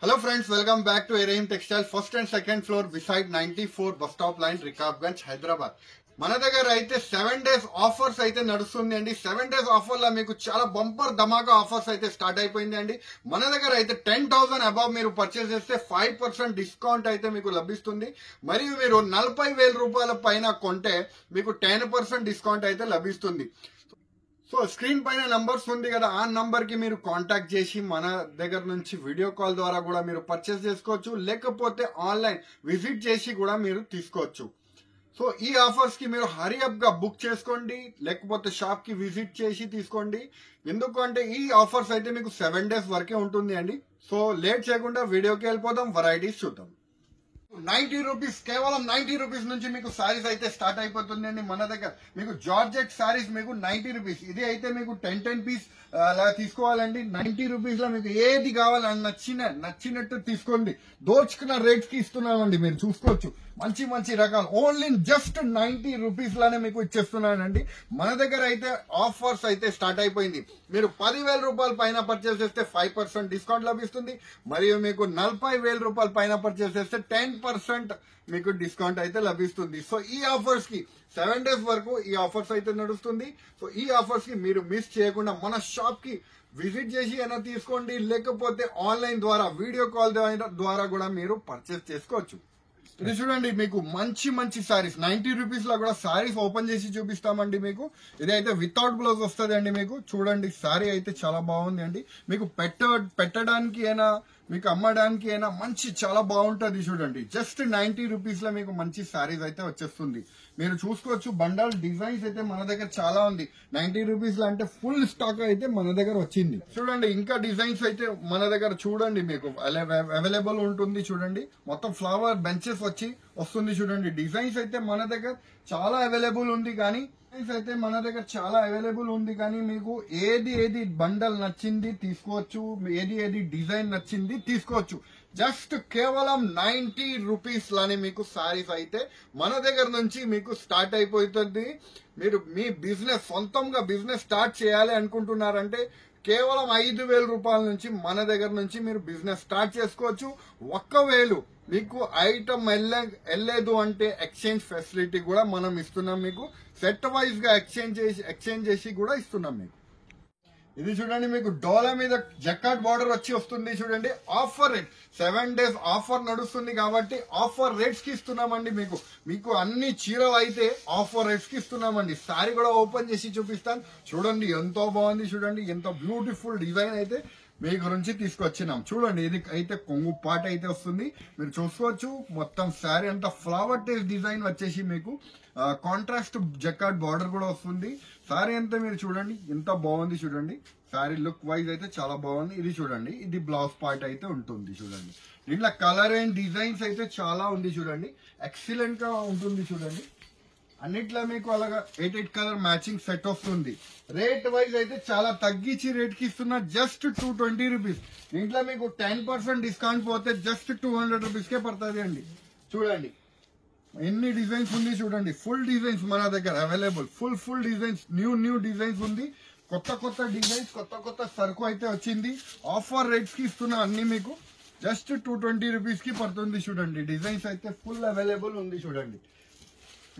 Hello friends, welcome back to Arahim Textile, first and second floor beside 94 bus stop line, Rikabganj, Hyderabad. మన దగ్గర అయితే 7 days offers అయితే నడుస్తుంది అండి. 7 days offer లో మీకు చాలా బంపర్ ధమాకా ఆఫర్స్ అయితే స్టార్ట్ అయిపోయింది అండి. మన దగ్గర అయితే 10,000 అబవ్ మీరు పర్చేస్ చేస్తే 5% డిస్కౌంట్ అయితే మీకు లభిస్తుంది. మరియు మీరు 40,000 రూపాయల పైన కొంటే మీకు 10% డిస్కౌంట్ అయితే లభిస్తుంది. సో స్క్రీన్ పైన నంబర్స్ ఉంది కదా, ఆ నంబర్ కి మీరు కాంటాక్ట్ చేసి మన దగ్గర నుంచి వీడియో కాల్ ద్వారా కూడా మీరు పర్చేస్ చేసుకోవచ్చు, లేకపోతే ఆన్లైన్ విజిట్ చేసి కూడా మీరు తీసుకోవచ్చు. సో ఈ ఆఫర్స్ కి మీరు హరీ అప్ గా బుక్ చేసుకోండి, లేకపోతే షాప్ కి విజిట్ చేసి తీసుకోండి. ఎందుకంటే ఈ ఆఫర్స్ అయితే మీకు 7 days వరకే ఉంటుంది అండి. సో లేట్ చేయకుండా వీడియోకి వెళ్ళిపోదాం, వెరైటీస్ చూద్దాం. 90 రూపీస్, కేవలం 90 రూపీస్ నుంచి మీకు సారీస్ అయితే స్టార్ట్ అయిపోతుంది అండి. మన దగ్గర మీకు జార్జెట్ సారీస్ మీకు 90 రూపీస్, ఇది అయితే మీకు 10 పీస్ అలా తీసుకోవాలండి. 90 రూపీస్ లో మీకు ఏది కావాలని నచ్చినట్టు తీసుకోండి. దోచుకున్న రేట్స్ కి ఇస్తున్నామండి, మీరు చూసుకోవచ్చు. మంచి మంచి రకాలు ఓన్లీ జస్ట్ 90 రూపీస్ లానే మీకు ఇచ్చేస్తున్నానండి. మన దగ్గర అయితే ఆఫర్స్ అయితే స్టార్ట్ అయిపోయింది. మీరు 10,000 రూపాయల పైన పర్చేస్ చేస్తే 5% డిస్కౌంట్ లభిస్తుంది. మరియు మీకు 40,000 రూపాయల పైన పర్చేస్ చేస్తే 10% మీకు డిస్కౌంట్ అయితే లభిస్తుంది. సో ఈ ఆఫర్స్ కి 7 days వరకు ఈ ఆఫర్స్ అయితే నడుస్తుంది. సో ఈ ఆఫర్స్ కి మీరు మిస్ చేయకుండా మన షాప్ కి విజిట్ చేసి అయినా తీసుకోండి, లేకపోతే ఆన్లైన్ ద్వారా వీడియో కాల్ ద్వారా కూడా మీరు పర్చేస్ చేసుకోవచ్చు. ఇది చూడండి, మీకు మంచి మంచి సారీస్ 90 రూపీస్ లో కూడా సారీస్ ఓపెన్ చేసి చూపిస్తామండి. మీకు ఇది అయితే వితౌట్ బ్లౌజ్ వస్తుంది అండి. మీకు చూడండి, సారీ అయితే చాలా బాగుంది అండి. మీకు పెట్టడానికి అయినా మీకు అమ్మడానికి అయినా మంచి చాలా బాగుంటది. చూడండి, జస్ట్ 90 రూపీస్ లో మీకు మంచి సారీస్ అయితే వచ్చేస్తుంది. మీరు చూసుకోవచ్చు, బండల్ డిజైన్స్ అయితే మన దగ్గర చాలా ఉంది. 90 రూపీస్ లో అంటే ఫుల్ స్టాక్ అయితే మన దగ్గర వచ్చింది. చూడండి, ఇంకా డిజైన్స్ అయితే మన దగ్గర చూడండి మీకు అవైలబుల్ ఉంటుంది. చూడండి, మొత్తం ఫ్లవర్ బెంచెస్ వస్తుంది. చూడండి, డిజైన్స్ అయితే మన దగ్గర చాలా అవైలబుల్ ఉంది. కానీ మీకు ఏది బండల్ నచ్చింది తీసుకోవచ్చు, ఏది డిజైన్ నచ్చింది తీసుకోవచ్చు. జస్ట్ కేవలం 90 రూపీస్ లానే మీకు సారీస్ అయితే మన దగ్గర నుంచి మీకు స్టార్ట్ అయిపోతుంది. మీరు మీ బిజినెస్ సొంతంగా బిజినెస్ స్టార్ట్ చేయాలి అనుకుంటున్నారంటే కేవలం 5,000 రూపాయల నుంచి మన దగ్గర నుంచి మీరు బిజినెస్ స్టార్ట్ చేసుకోవచ్చు. 1,000 మీకు ఐటమ్ వెళ్ళలేదు అంటే ఎక్స్చేంజ్ ఫెసిలిటీ కూడా మనం ఇస్తున్నాం. మీకు సెట్ వైజ్ గా ఎక్స్చేంజ్ చేసి కూడా ఇస్తున్నాం మీకు. ఇది చూడండి, మీకు డోలా మీద జకాట్ బార్డర్ వస్తుంది. చూడండి, ఆఫర్ రేట్ 7 days ఆఫర్ నడుస్తుంది కాబట్టి ఆఫర్ రేట్స్ కి ఇస్తున్నామండి. మీకు అన్ని చీరలు అయితే ఆఫర్ రేట్స్ కి ఇస్తున్నామండి. సారీ కూడా ఓపెన్ చేసి చూపిస్తాను. చూడండి, ఎంతో బాగుంది. చూడండి, ఎంత బ్యూటిఫుల్ డిజైన్ అయితే మీ గురించి తీసుకొచ్చినాం. చూడండి, ఇది అయితే కొంగు పాట అయితే వస్తుంది. మీరు చూసుకోవచ్చు, మొత్తం శారీ అంతా ఫ్లవర్ టేస్ట్ డిజైన్ వచ్చేసి మీకు కాంట్రాస్ట్ జకాట్ బార్డర్ కూడా వస్తుంది. శారీ అంతా మీరు చూడండి ఎంత బాగుంది. చూడండి, శారీ లుక్ వైజ్ అయితే చాలా బాగుంది. ఇది చూడండి, ఇది బ్లౌజ్ పార్ట్ అయితే ఉంటుంది. చూడండి, దీంట్లో కలర్ అండ్ డిజైన్స్ అయితే చాలా ఉంది. చూడండి, ఎక్సలెంట్ గా ఉంటుంది. చూడండి, అన్నిట్లో మీకు అలాగా 8 కలర్ మ్యాచింగ్ సెట్ వస్తుంది. రేట్ వైజ్ అయితే చాలా తగ్గించి రేట్ కి ఇస్తున్నా, జస్ట్ 220 రూపీస్. దీంట్లో మీకు 10% డిస్కౌంట్ పోతే జస్ట్ 200 రూపీస్ కే పడుతుంది అండి. చూడండి, ఎన్ని డిజైన్స్ ఉంది. చూడండి, ఫుల్ డిజైన్స్ మన దగ్గర available. Full designs, new designs ఉంది. కొత్త డిజైన్స్, కొత్త సరుకు అయితే వచ్చింది. ఆఫర్ రేట్స్ కి ఇస్తున్నా అన్ని మీకు జస్ట్ 220 రూపీస్ కి పడుతుంది. చూడండి, డిజైన్స్ అయితే ఫుల్ అవైలబుల్ ఉంది. చూడండి,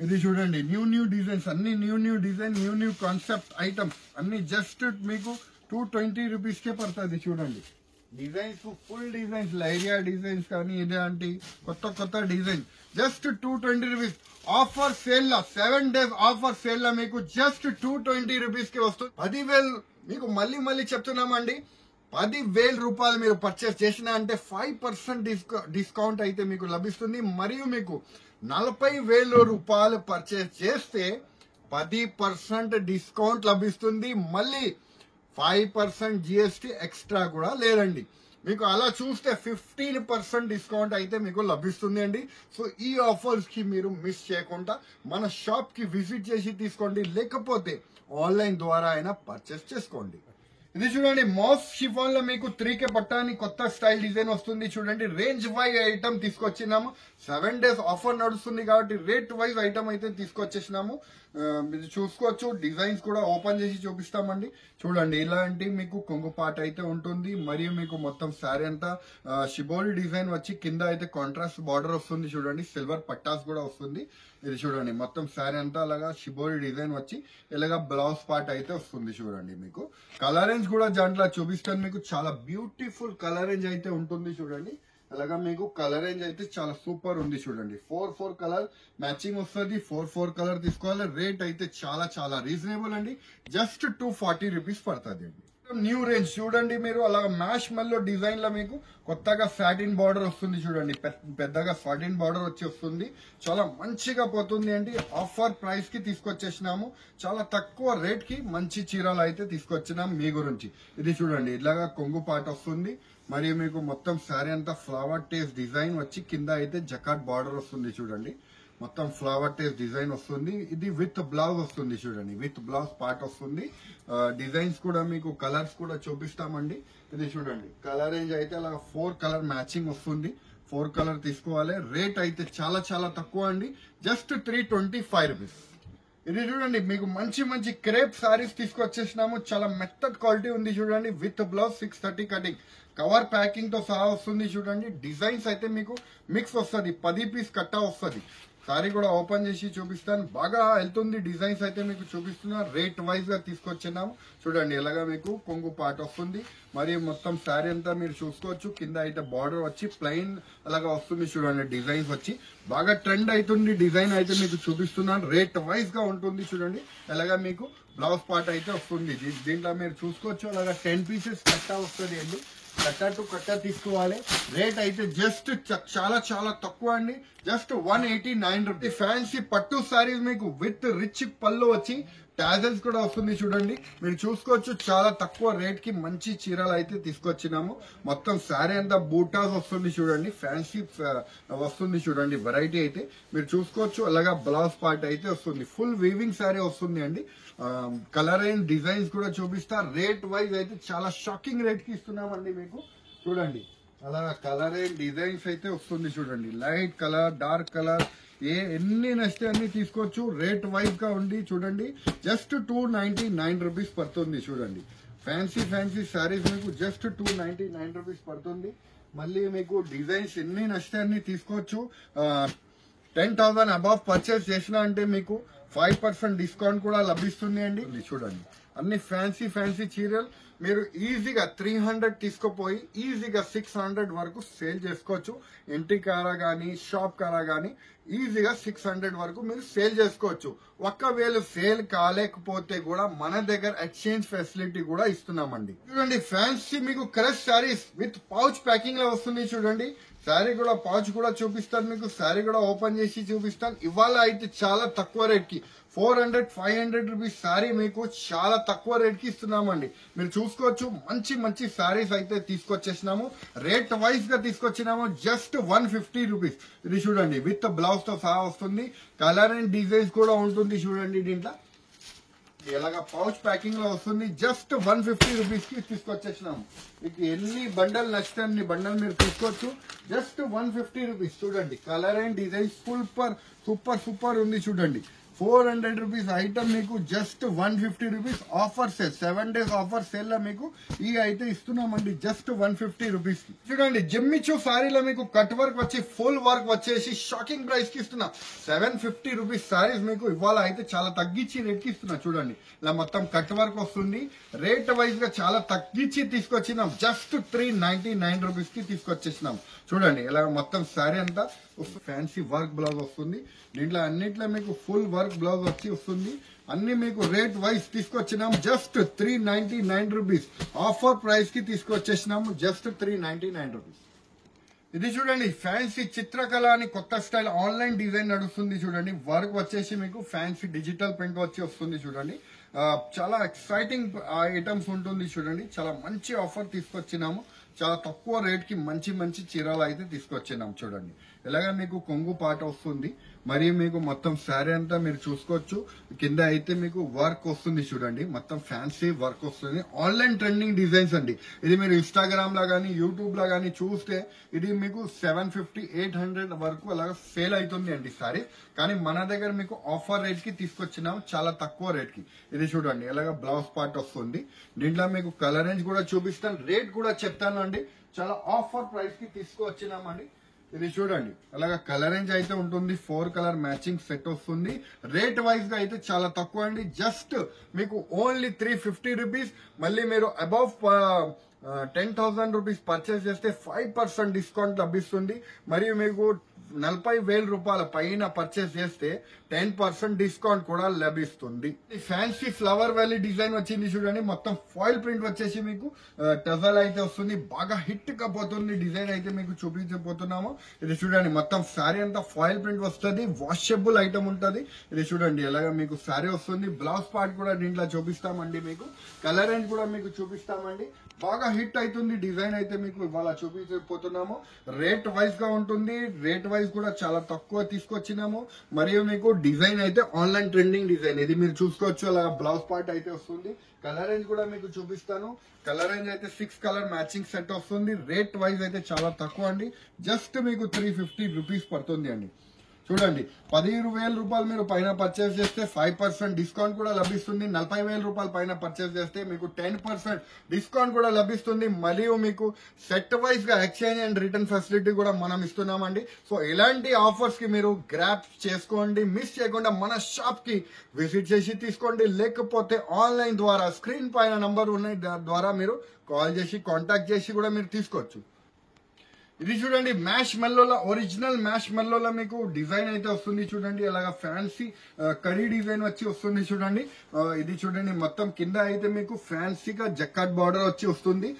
ఇది చూడండి, న్యూ డిజైన్స్, అన్ని new design, new concept items అన్ని జస్ట్ మీకు 220 రూపీస్ కే పడుతుంది. చూడండి, డిజైన్స్ ఫుల్ డిజైన్స్, లైరియా డిజైన్స్ కానీ ఇలాంటి కొత్త design just 220 rupees. Offer sale లా 7 days ఆఫర్ సేల్ లా మీకు జస్ట్ 220 రూపీస్ కి వస్తుంది. 10,000 మీకు మళ్ళీ చెప్తున్నామండి. 10,000 రూపాయలు మీరు పర్చేస్ చేసినా అంటే 5% డిస్కౌంట్ అయితే మీకు లభిస్తుంది. మరియు మీకు 40,000 రూపాయలు పర్చేస్ చేస్తే 10% డిస్కౌంట్ లభిస్తుంది. మళ్ళీ 5% GST ఎక్స్ట్రా కూడా లేదండి. మీకు అలా చూస్తే 15% డిస్కౌంట్ అయితే మీకు లభిస్తుంది అండి. సో ఈ ఆఫర్స్ కి మీరు మిస్ చేయకుండా మన షాప్ కి విజిట్ చేసి తీసుకోండి, లేకపోతే ఆన్లైన్ ద్వారా అయినా పర్చేస్ చేసుకోండి. ఇది చూడండి మాస్ షిఫాన్ లో మీకు 3K పట్టాని కొత్త స్టైల్ డిజైన్ వస్తుంది చూడండి. రేంజ్ వైజ్ ఐటమ్ తీసుకొచ్చినాము. 7 days ఆఫర్ నడుస్తుంది కాబట్టి రేట్ వైజ్ ఐటమ్ అయితే తీసుకొచ్చేసినాము. మీరు చూసుకోవచ్చు. డిజైన్స్ కూడా ఓపెన్ చేసి చూపిస్తామండి. చూడండి ఇలాంటి మీకు కొంగు పాట అయితే ఉంటుంది. మరియు మీకు మొత్తం శారీ అంతా షిబోరి డిజైన్ వచ్చి కింద అయితే కాంట్రాస్ట్ బార్డర్ వస్తుంది చూడండి. సిల్వర్ పట్టాస్ కూడా వస్తుంది. ఇది చూడండి మొత్తం శారీ అంతా అలాగా షిబోరి డిజైన్ వచ్చి ఇలాగా బ్లౌజ్ పార్ట్ అయితే వస్తుంది చూడండి. మీకు కలర్ రేంజ్ కూడా దాంట్లో చూపిస్తాను. మీకు చాలా బ్యూటిఫుల్ కలర్ రేంజ్ అయితే ఉంటుంది చూడండి. అలాగా మీకు కలర్ రేంజ్ అయితే చాలా సూపర్ ఉంది చూడండి. 4 కలర్ మ్యాచింగ్ వస్తుంది. 4 కలర్ తీసుకోవాలి. రేట్ అయితే చాలా చాలా రీజనబుల్ అండి. జస్ట్ 240 రూపీస్ పడుతుంది అండి. న్యూ రేంజ్ చూడండి. మీరు అలా మ్యాష్ మల్లో డిజైన్ లో మీకు కొత్తగా సాటిన్ బార్డర్ వస్తుంది చూడండి. పెద్దగా సాటిన్ బార్డర్ వచ్చి వస్తుంది. చాలా మంచిగా పోతుంది అండి. ఆఫర్ ప్రైస్ కి తీసుకొచ్చేసినాము. చాలా తక్కువ రేట్ కి మంచి చీరలు అయితే తీసుకొచ్చినాం మీ గురించి. ఇది చూడండి ఇలాగా కొంగు పాట వస్తుంది. మరియు మీకు మొత్తం శారీ అంతా ఫ్లవర్ టేస్ట్ డిజైన్ వచ్చి కింద అయితే జకాట్ బార్డర్ వస్తుంది చూడండి. మొత్తం ఫ్లవర్ టేస్ట్ డిజైన్ వస్తుంది. ఇది విత్ బ్లౌజ్ వస్తుంది చూడండి. విత్ బ్లౌజ్ పార్ట్ వస్తుంది. డిజైన్స్ కూడా మీకు కలర్స్ కూడా చూపిస్తామండి. ఇది చూడండి కలర్ రేంజ్ అయితే అలా 4 కలర్ మ్యాచింగ్ వస్తుంది. 4 కలర్ తీసుకోవాలి. రేట్ అయితే చాలా చాలా తక్కువ అండి. Just 325 rupees. ఇది చూడండి మీకు మంచి మంచి క్రేప్ సారీస్ తీసుకొచ్చేసినాము. చాలా మెత్తడ్ క్వాలిటీ ఉంది చూడండి. With blouse 630 cutting cover packing తో సహా వస్తుంది చూడండి. డిజైన్స్ అయితే మీకు మిక్స్ వస్తుంది. 10 పీస్ కట్టా వస్తుంది. సారీ కూడా ఓపెన్ చేసి చూపిస్తాను. బాగా వెళ్తుంది. డిజైన్స్ అయితే మీకు చూపిస్తున్నా. రేట్ వైజ్ గా తీసుకొచ్చినాము చూడండి. ఇలాగా మీకు కొంగు పాట వస్తుంది. మరియు మొత్తం శారీ అంతా మీరు చూసుకోవచ్చు. కింద అయితే బార్డర్ వచ్చి ప్లెయిన్ అలాగా వస్తుంది చూడండి. డిజైన్స్ వచ్చి బాగా ట్రెండ్ అవుతుంది. డిజైన్ అయితే మీకు చూపిస్తున్నాను. రేట్ వైజ్ గా ఉంటుంది చూడండి. అలాగా మీకు బ్లౌజ్ పార్ట్ అయితే వస్తుంది. దీంట్లో మీరు చూసుకోవచ్చు. అలాగా 10 పీసెస్ కట్టా వస్తుంది అండి. కట్టా టు కట్టా తీసుకోవాలి. రేట్ అయితే జస్ట్ చాలా చాలా తక్కువ అండి. Just 189 rupees. ఫ్యాన్సీ పట్టు సారీస్ మీకు విత్ రిచ్ పళ్ళు వచ్చి టాజల్స్ కూడా వస్తుంది చూడండి. మీరు చూసుకోవచ్చు. చాలా తక్కువ రేట్ కి మంచి చీరలు అయితే తీసుకొచ్చినాము. మొత్తం శారీ అంతా బూటాస్ వస్తుంది చూడండి. ఫ్యాన్సీ వస్తుంది చూడండి. వెరైటీ అయితే మీరు చూసుకోవచ్చు. అలాగా బ్లౌజ్ పార్ట్ అయితే వస్తుంది. ఫుల్ వీవింగ్ శారీ వస్తుంది అండి. కలర్ అండ్ డిజైన్స్ కూడా చూపిస్తా. రేట్ వైజ్ అయితే చాలా షాకింగ్ రేట్ కి ఇస్తున్నామండి మీకు. చూడండి అలా కలర్ అండ్ డిజైన్స్ అయితే వస్తుంది చూడండి. లైట్ కలర్, డార్క్ కలర్, ఎన్ని నచ్చితే అన్ని తీసుకోవచ్చు. రేట్ వైజ్ గా ఉంది చూడండి. జస్ట్ 299 రూపీస్ పడుతుంది చూడండి. ఫ్యాన్సీ శారీస్ మీకు జస్ట్ 299 రూపీస్ పడుతుంది. మళ్ళీ మీకు డిజైన్స్ ఎన్ని నచ్చితే అన్ని తీసుకోవచ్చు. 10,000 అబవ్ పర్చేస్ చేసినా అంటే మీకు 5% డిస్కౌంట్ కూడా లభిస్తుంది అండి. చూడండి అన్ని ఫ్యాన్సీ చీరలు మీరు ఈజీగా 300 తీసుకుపోయి ఈజీగా 600 వరకు సేల్ చేసుకోవచ్చు. ఇంటి కారా గానీ షాప్ కారా గానీ ఈజీగా 600 వరకు మీరు సేల్ చేసుకోవచ్చు. ఒకవేళ సేల్ కాలేకపోతే కూడా మన దగ్గర ఎక్స్చేంజ్ ఫెసిలిటీ కూడా ఇస్తున్నామండి. చూడండి ఫ్యాన్సీ మీకు crush saris with pouch packing లో వస్తుంది చూడండి. శారీ కూడా పౌచ్ కూడా చూపిస్తాను మీకు. శారీ కూడా ఓపెన్ చేసి చూపిస్తాను. ఇవాళ అయితే చాలా తక్కువ రేట్ కి 400-500 రూపీస్ శారీ మీకు చాలా తక్కువ రేట్ కి ఇస్తున్నామండి. మీరు చూసుకోవచ్చు. మంచి శారీస్ అయితే తీసుకొచ్చేసినాము. రేట్ వైజ్ గా తీసుకొచ్చినాము. Just 150 rupees. ఇది చూడండి విత్ బ్లౌజ్ తో సహా వస్తుంది. కలర్ అండ్ డిజైన్స్ కూడా ఉంటుంది చూడండి. దీంట్లో ఇలాగా పౌచ్ ప్యాకింగ్ లో వస్తుంది. జస్ట్ 150 రూపీస్ కి తీసుకొచ్చేసినాము. మీకు ఎన్ని బండల్ నచ్చితే అన్ని బండల్ మీరు తీసుకోవచ్చు. Just 150 rupees. చూడండి కలర్ అండ్ డిజైన్స్ సూపర్ ఉంది చూడండి. 400 రూపీస్ ఐటమ్ మీకు just 150 rupees offer sale. 7 days offer sale లో మీకు ఈ అయితే ఇస్తున్నామండి. జస్ట్ 150 రూపీస్ కి. చూడండి జిమ్మిచూ సారీలో మీకు కట్ వర్క్ వచ్చి ఫుల్ వర్క్ వచ్చేసి షాకింగ్ ప్రైస్ కి ఇస్తున్నా. 750 రూపీస్ సారీస్ మీకు ఇవాళ అయితే చాలా తగ్గించి రేట్ కి ఇస్తున్నా. చూడండి ఇలా మొత్తం కట్ వర్క్ వస్తుంది. రేట్ వైజ్ గా చాలా తగ్గించి తీసుకొచ్చినాం. జస్ట్ 399 రూపీస్ కి తీసుకొచ్చేసినాం. చూడండి ఇలా మొత్తం సారీ అంతా ఫ్యాన్సీ వర్క్ బ్లౌజ్ వస్తుంది. దీంట్లో అన్నిట్లో మీకు ఫుల్ వర్క్ బ్లౌజ్ వచ్చి వస్తుంది. అన్ని మీకు రేట్ వైజ్ తీసుకొచ్చినాము. జస్ట్ 399 రూపీస్ ఆఫర్ ప్రైస్ కి తీసుకొచ్చేసినాము. Just 399 rupees. ఇది చూడండి ఫ్యాన్సీ చిత్రకళ అని కొత్త స్టైల్ ఆన్లైన్ డిజైన్ నడుస్తుంది చూడండి. వర్క్ వచ్చేసి మీకు ఫ్యాన్సీ డిజిటల్ ప్రింట్ వచ్చి వస్తుంది చూడండి. చాలా ఎక్సైటింగ్ ఐటమ్స్ ఉంటుంది చూడండి. చాలా మంచి ఆఫర్ తీసుకొచ్చినాము. చాలా తక్కువ రేట్ కి మంచి చీరలు అయితే తీసుకొచ్చినాం చూడండి. ఇలాగా మీకు కొంగు పాట వస్తుంది. మరియు మీకు మొత్తం శారీ అంతా మీరు చూసుకోవచ్చు. కింద అయితే మీకు వర్క్ వస్తుంది చూడండి, మొత్తం ఫ్యాన్సీ వర్క్ వస్తుంది. ఆన్లైన్ ట్రెండింగ్ డిజైన్స్ అండి. ఇది మీరు ఇన్స్టాగ్రామ్ లా గానీ యూట్యూబ్ లా గానీ చూస్తే ఇది మీకు 750-800 వరకు అలాగా సేల్ అవుతుంది అండి సారీ. కానీ మన దగ్గర మీకు ఆఫర్ రేట్ కి తీసుకొచ్చినాం, చాలా తక్కువ రేట్ కి. ఇది చూడండి ఎలాగా బ్లౌజ్ పార్ట్ వస్తుంది. దీంట్లో మీకు కలర్ రేంజ్ కూడా చూపిస్తాను, రేట్ కూడా చెప్తాను అండి. చాలా ఆఫర్ ప్రైస్ కి తీసుకొచ్చినామండి. ఇది చూడండి అలాగా కలర్ రేంజ్ అయితే ఉంటుంది. 4 కలర్ మ్యాచింగ్ సెట్ వస్తుంది. రేట్ వైజ్ గా అయితే చాలా తక్కువ అండి. జస్ట్ మీకు ఓన్లీ 350 రూపీస్. మళ్ళీ మీరు అబౌవ్ 10,000 రూపీస్ పర్చేస్ చేస్తే 5% డిస్కౌంట్ లభిస్తుంది. మరియు మీకు 40,000 రూపాయల పైన పర్చేస్ చేస్తే 10% డిస్కౌంట్ కూడా లభిస్తుంది. ఈ ఫ్యాన్సీ ఫ్లవర్ వ్యాలీ డిజైన్ వచ్చింది చూడండి, మొత్తం ఫాయిల్ ప్రింట్ వచ్చేసి మీకు టజల్ అయితే వస్తుంది. బాగా హిట్ గా పోతుంది డిజైన్ అయితే మీకు చూపించబోతున్నాము. ఇది చూడండి మొత్తం శారీ అంతా ఫాయిల్ ప్రింట్ వస్తుంది, వాషబుల్ ఐటమ్ ఉంటుంది. ఇది చూడండి ఎలాగా మీకు శారీ వస్తుంది. బ్లౌజ్ పార్ట్ కూడా దీంట్లో చూపిస్తామండి. మీకు కలర్ రేంజ్ కూడా మీకు చూపిస్తామండి. బాగా హిట్ అవుతుంది డిజైన్ అయితే మీకు ఇవాళ చూపించబోతున్నాము. రేట్ వైజ్ గా ఉంటుంది, రేట్ వైజ్ కూడా చాలా తక్కువ తీసుకొచ్చినాము. మరియు మీకు డిజైన్ అయితే ఆన్లైన్ ట్రెండింగ్ డిజైన్, ఇది మీరు చూసుకోవచ్చు. అలా బ్లౌజ్ పార్ట్ అయితే వస్తుంది. కలర్ రేంజ్ కూడా మీకు చూపిస్తాను. కలర్ రేంజ్ అయితే 6 కలర్ మ్యాచింగ్ సెట్ వస్తుంది. రేట్ వైజ్ అయితే చాలా తక్కువ అండి. జస్ట్ మీకు 350 రూపీస్ పడుతుంది అండి. చూడండి 15,000 రూపాయలు మీరు పైన పర్చేస్ చేస్తే 5% డిస్కౌంట్ కూడా లభిస్తుంది. 40,000 రూపాయల పైన పర్చేస్ చేస్తే మీకు 10% డిస్కౌంట్ కూడా లభిస్తుంది. మరియు మీకు సెట్ వైజ్ గా ఎక్స్చేంజ్ అండ్ రిటర్న్ ఫెసిలిటీ కూడా మనం ఇస్తున్నామండి. సో ఇలాంటి ఆఫర్స్ కి మీరు గ్రాప్ చేసుకోండి, మిస్ చేయకుండా మన షాప్ కి విజిట్ చేసి తీసుకోండి. లేకపోతే ఆన్లైన్ ద్వారా స్క్రీన్ పైన నంబర్ ఉన్నాయి, దాని ద్వారా మీరు కాల్ చేసి కాంటాక్ట్ చేసి కూడా మీరు తీసుకోవచ్చు. ఇది చూడండి మ్యాష్ మెల్లోలా, ఒరిజినల్ మ్యాష్ మెల్లోలా మీకు డిజైన్ అయితే వస్తుంది చూడండి. అలాగా ఫ్యాన్సీ కరీ డిజైన్ వచ్చి వస్తుంది చూడండి. ఇది చూడండి మొత్తం కింద అయితే మీకు ఫ్యాన్సీగా జక్కాట్ బార్డర్ వచ్చి వస్తుంది.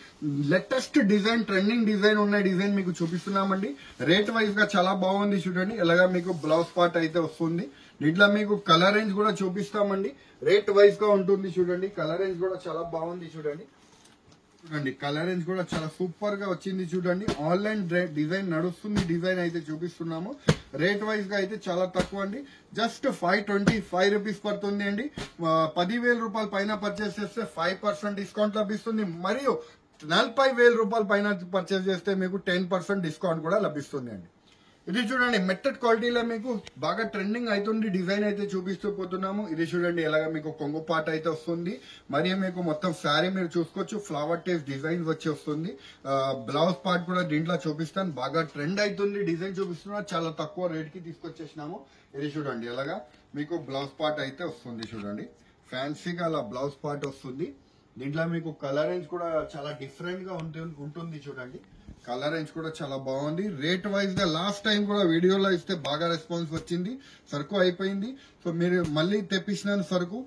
లేటెస్ట్ డిజైన్, ట్రెండింగ్ డిజైన్ ఉన్న డిజైన్ మీకు చూపిస్తున్నామండి. రేట్ వైజ్ గా చాలా బాగుంది చూడండి. అలాగా మీకు బ్లౌజ్ పార్ట్ అయితే వస్తుంది. దీంట్లో మీకు కలర్ రేంజ్ కూడా చూపిస్తామండి. రేట్ వైజ్ గా ఉంటుంది చూడండి. కలర్ రేంజ్ కూడా చాలా బాగుంది చూడండి. చూడండి కలర్ రేంజ్ కూడా చాలా సూపర్ గా వచ్చింది చూడండి. ఆన్లైన్ డిజైన్ నడుస్తుంది, డిజైన్ అయితే చూపిస్తున్నాము. రేట్ వైజ్ గా అయితే చాలా తక్కువ అండి. జస్ట్ 525 రూపీస్ పడుతుంది అండి. 10,000 రూపాయల పైన పర్చేస్ చేస్తే 5% డిస్కౌంట్ లభిస్తుంది. మరియు 40,000 రూపాయల పైన పర్చేస్ చేస్తే మీకు 10% డిస్కౌంట్ కూడా లభిస్తుంది అండి. ఇది చూడండి మెట్టెడ్ క్వాలిటీలో మీకు బాగా ట్రెండింగ్ అవుతుంది డిజైన్ అయితే చూపిస్తూ పోతున్నాము. ఇది చూడండి ఎలాగ మీకు కొంగు పాట అయితే వస్తుంది. మరియు మీకు మొత్తం శారీ మీరు చూసుకోవచ్చు, ఫ్లవర్ టేస్ట్ డిజైన్ వచ్చి వస్తుంది. బ్లౌజ్ పార్ట్ కూడా దీంట్లో చూపిస్తాను. బాగా ట్రెండ్ అవుతుంది డిజైన్ చూపిస్తున్నా, చాలా తక్కువ రేట్ కి తీసుకొచ్చేసినాము. ఇది చూడండి ఎలాగా మీకు బ్లౌజ్ పార్ట్ అయితే వస్తుంది చూడండి. ఫ్యాన్సీగా అలా బ్లౌజ్ పార్ట్ వస్తుంది. దీంట్లో మీకు కలర్ రేంజ్ కూడా చాలా డిఫరెంట్ గా ఉంటుంది చూడండి. కలర్ రేంజ్ కూడా చాలా బాగుంది. రేట్ వైజ్ గా లాస్ట్ టైం కూడా వీడియోలో ఇస్తే బాగా రెస్పాన్స్ వచ్చింది. సరుకు అయిపోయింది. సో మీరు మళ్ళీ తెప్పించిన సరుకు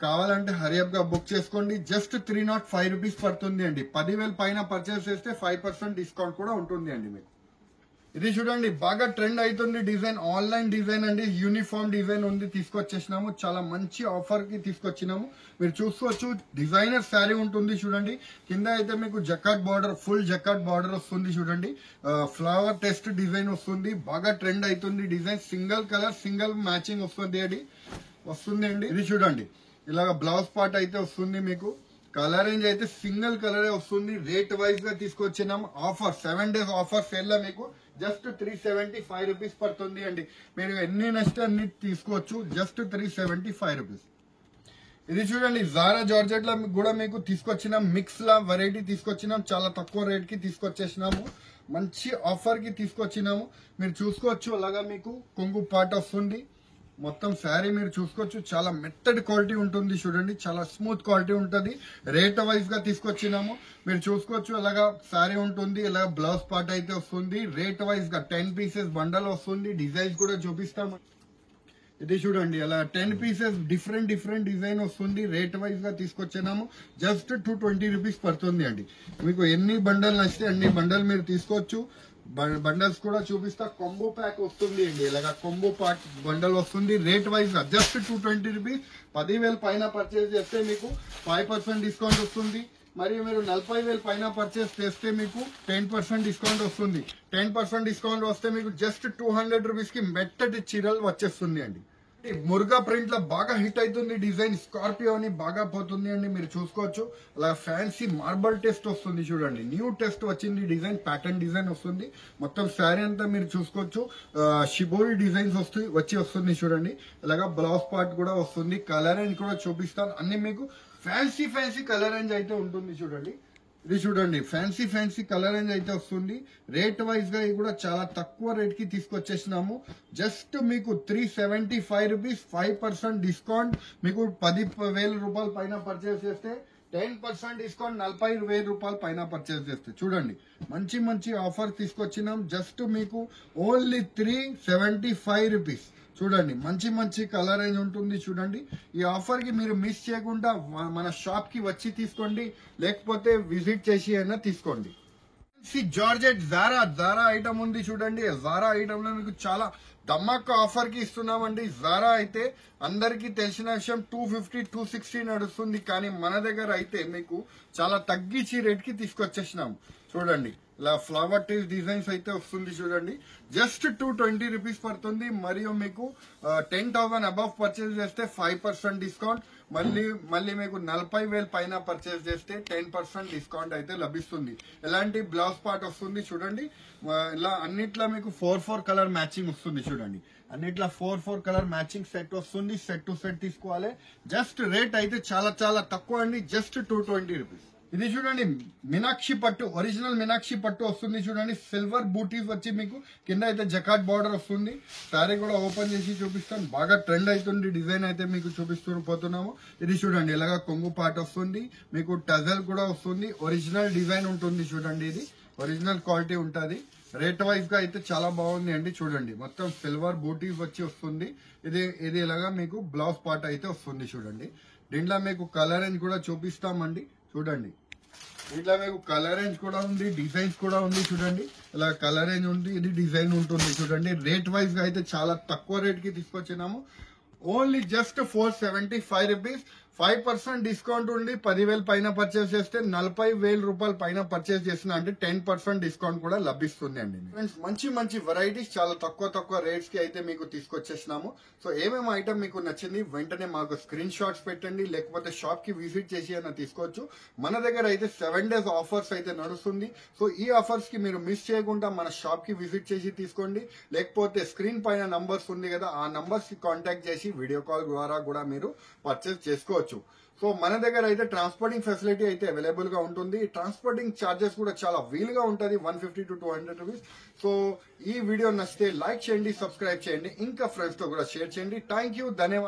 కావాలంటే హరియప్ గా బుక్ చేసుకోండి. జస్ట్ 305 రూపీస్ పడుతుంది అండి. 10,000 పైన పర్చేస్ చేస్తే 5% డిస్కౌంట్ కూడా ఉంటుంది అండి మీకు. ఇది చూడండి బాగా ట్రెండ్ అవుతుంది డిజైన్, ఆన్లైన్ డిజైన్ అండి. యూనిఫామ్ డిజైన్ ఉంది, తీసుకొచ్చేసినాము. చాలా మంచి ఆఫర్ కి తీసుకొచ్చినాము. మీరు చూసుకోవచ్చు డిజైనర్ శారీ ఉంటుంది చూడండి. కింద అయితే మీకు జకాట్ బార్డర్, ఫుల్ జకాట్ బార్డర్ వస్తుంది చూడండి. ఫ్లవర్ టెస్ట్ డిజైన్ వస్తుంది. బాగా ట్రెండ్ అవుతుంది design. Single colour single matching వస్తుంది అండి. ఇది చూడండి ఇలాగ బ్లౌజ్ పార్ట్ అయితే వస్తుంది మీకు. కలర్ రేంజ్ అయితే సింగిల్ కలరే వస్తుంది. రేట్ వైజ్ గా తీసుకొచ్చినాం. ఆఫర్ 7 days ఆఫర్ సేల్ లో మీకు జస్ట్ 375 రూపీస్ పడుతుంది అండి. మీరు ఎన్ని నచ్చితే అన్ని తీసుకోవచ్చు. Just 375 rupees. ఇది చూడండి జారా జార్జెట్ లో కూడా మీకు తీసుకొచ్చినాం. మిక్స్ లా వెరైటీ తీసుకొచ్చినాం. చాలా తక్కువ రేట్ కి తీసుకొచ్చేసినాము. మంచి ఆఫర్ కి తీసుకొచ్చినాము. మీరు చూసుకోవచ్చు అలాగా మీకు కొంగు పాట వస్తుంది. మొత్తం శారీ మీరు చూసుకోవచ్చు. చాలా మెత్తడ్ క్వాలిటీ ఉంటుంది చూడండి. చాలా స్మూత్ క్వాలిటీ ఉంటుంది. రేట్ వైజ్ గా తీసుకొచ్చినాము. మీరు చూసుకోవచ్చు అలాగా శారీ ఉంటుంది. ఇలా బ్లౌజ్ పార్ట్ అయితే వస్తుంది. రేట్ వైజ్ గా 10 పీసెస్ బండల్ వస్తుంది. డిజైన్స్ కూడా చూపిస్తాము. ఇది చూడండి అలా 10 పీసెస్ డిఫరెంట్ డిజైన్ వస్తుంది. రేట్ వైజ్ గా తీసుకొచ్చినాము. జస్ట్ 220 రూపీస్ పడుతుంది అండి. మీకు ఎన్ని బండల్ నచ్చితే అన్ని బండల్ మీరు తీసుకోవచ్చు. బండల్స్ కూడా చూపిస్తా. కొంబో ప్యాక్ వస్తుంది అండి. ఇలాగా కొంబో ప్యాక్ బండల్ వస్తుంది. రేట్ వైజ్ గా జస్ట్ 220 రూపీస్. 10,000 పైన పర్చేస్ చేస్తే మీకు 5% డిస్కౌంట్ వస్తుంది. మరియు మీరు 40,000 పైన పర్చేస్ చేస్తే మీకు 10% డిస్కౌంట్ వస్తుంది. 10% డిస్కౌంట్ వస్తే మీకు జస్ట్ 200 రూపీస్ కి మెత్తటి చీరలు వచ్చేస్తుంది అండి. మురుగా ప్రింట్ లో బాగా హిట్ అవుతుంది డిజైన్. స్కార్పియో అని బాగా పోతుంది అండి, మీరు చూసుకోవచ్చు. అలా ఫ్యాన్సీ మార్బల్ టెస్ట్ వస్తుంది చూడండి, న్యూ టెస్ట్ వచ్చింది డిజైన్, ప్యాటర్న్ డిజైన్ వస్తుంది. మొత్తం శారీ అంతా మీరు చూసుకోవచ్చు షిబోరి డిజైన్స్ వస్తుంది చూడండి. ఇలాగా బ్లౌజ్ పార్ట్ కూడా వస్తుంది. కలర్ రేంజ్ కూడా చూపిస్తాను అన్ని మీకు. ఫ్యాన్సీ కలర్ రేంజ్ అయితే ఉంటుంది చూడండి. ఇది చూడండి ఫ్యాన్సీ కలర్ రేంజ్ అయితే వస్తుంది. రేట్ వైజ్ గా కూడా చాలా తక్కువ రేట్ కి తీసుకొచ్చేసినాము. జస్ట్ మీకు 375 రూపీస్ 5% డిస్కౌంట్. మీకు 10,000 రూపాయల పైన పర్చేస్ చేస్తే 10% డిస్కౌంట్. 40,000 రూపాయల పైన పర్చేస్ చేస్తే చూడండి మంచి ఆఫర్ తీసుకొచ్చినాం. జస్ట్ మీకు ఓన్లీ 375 రూపీస్. చూడండి మంచి కలర్ రేంజ్ ఉంటుంది చూడండి. ఈ ఆఫర్ కి మీరు మిస్ చేయకుండా మన షాప్ కి వచ్చి తీసుకోండి, లేకపోతే విజిట్ చేసి అయినా తీసుకోండి. జార్జెట్ జారా ఐటమ్ ఉంది చూడండి. జారా ఐటమ్ లో మీకు చాలా ధమాకా ఆఫర్ కి ఇస్తున్నామండి. జారా అయితే అందరికీ తెలిసిన విషయం 250 260 నడుస్తుంది, కానీ మన దగ్గర అయితే మీకు చాలా తగ్గించి రేట్ కి తీసుకొచ్చేసినాం. చూడండి ఇలా ఫ్లవర్ టేస్ డిజైన్స్ అయితే వస్తుంది చూడండి. జస్ట్ 220 రూపీస్ పడుతుంది. మరియు మీకు 10,000 అబవ్ పర్చేస్ చేస్తే 5% డిస్కౌంట్. మళ్ళీ మీకు 40,000 పైన పర్చేస్ చేస్తే 10% డిస్కౌంట్ అయితే లభిస్తుంది. ఎలాంటి బ్లౌజ్ పార్ట్ వస్తుంది చూడండి. ఇలా అన్నిట్లో మీకు 4 కలర్ మ్యాచింగ్ వస్తుంది చూడండి. అన్నిట్లో 4 కలర్ మ్యాచింగ్ సెట్ వస్తుంది. సెట్ టు సెట్ తీసుకోవాలి. జస్ట్ రేట్ అయితే చాలా తక్కువ అండి, జస్ట్ 220 రూపీస్. ఇది చూడండి మీనాక్షి పట్టు, ఒరిజినల్ మీనాక్షి పట్టు వస్తుంది చూడండి. సిల్వర్ బూటీస్ వచ్చి మీకు కింద అయితే జకాట్ బార్డర్ వస్తుంది. సారీ కూడా ఓపెన్ చేసి చూపిస్తాను. బాగా ట్రెండ్ అవుతుంది డిజైన్ అయితే మీకు పోతున్నాము. ఇది చూడండి ఇలాగా కొంగు పార్ట్ వస్తుంది. మీకు టజల్ కూడా వస్తుంది. ఒరిజినల్ డిజైన్ ఉంటుంది చూడండి. ఇది ఒరిజినల్ క్వాలిటీ ఉంటుంది. రేట్ వైజ్ గా అయితే చాలా బాగుంది అండి. చూడండి మొత్తం సిల్వర్ బూటీస్ వస్తుంది. ఇది ఇలాగా మీకు బ్లౌజ్ పార్ట్ అయితే వస్తుంది చూడండి. దీంట్లో మీకు కలర్ రేంజ్ కూడా చూపిస్తామండి. చూడండి ఇట్లా మీకు కలర్ రేంజ్ కూడా ఉంది, డిజైన్స్ కూడా ఉంది చూడండి. ఇలా కలర్ రేంజ్ ఉంది, ఇది డిజైన్ ఉంటుంది చూడండి. రేట్ వైజ్ గా అయితే చాలా తక్కువ రేట్ కి తీసుకొచ్చినాము. Only just 475 rupees. 5% డిస్కౌంట్ ఉండి 10,000 పైన పర్చేస్ చేస్తే 40,000 రూపాయల పైన పర్చేస్ చేసిన అంటే 10% డిస్కౌంట్ కూడా లభిస్తుంది అండి. ఫ్రెండ్స్ మంచి వెరైటీస్ చాలా తక్కువ రేట్స్ కి అయితే మీకు తీసుకొచ్చేసినాము. సో ఏమేమి ఐటమ్ మీకు నచ్చింది వెంటనే మాకు స్క్రీన్ షాట్స్ పెట్టండి, లేకపోతే షాప్ కి విజిట్ చేసి అయినా తీసుకోవచ్చు. మన దగ్గర అయితే 7 days ఆఫర్స్ అయితే నడుస్తుంది. సో ఈ ఆఫర్స్ కి మీరు మిస్ చేయకుండా మన షాప్ కి విజిట్ చేసి తీసుకోండి, లేకపోతే స్క్రీన్ పైన నంబర్స్ ఉంది కదా, ఆ నంబర్స్ కి కాంటాక్ట్ చేసి వీడియో కాల్ ద్వారా కూడా మీరు పర్చేస్ చేసుకోవచ్చు. సో మన దగ్గర అయితే ట్రాన్స్పోర్టింగ్ ఫెసిలిటీ అయితే అవైలబుల్ గా ఉంటుంది. ట్రాన్స్పోర్టింగ్ చార్జెస్ కూడా చాలా వీలుగా ఉంటుంది, 150 to 200 రూపీస్. సో ఈ వీడియో నచ్చితే లైక్ చేయండి, సబ్స్క్రైబ్ చేయండి, ఇంకా ఫ్రెండ్స్ తో కూడా షేర్ చేయండి. థ్యాంక్ యూ, ధన్యవాదాలు.